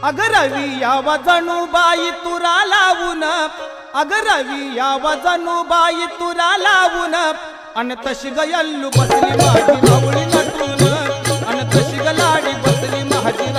अग रवी यावा जणू बाई तुरा लावून, अग रवी यावा जणू बाई तुरा लावून, अन तशी गयल्लू बसली माझी रावळी नटून, अन तशी गलाडी बसली माझी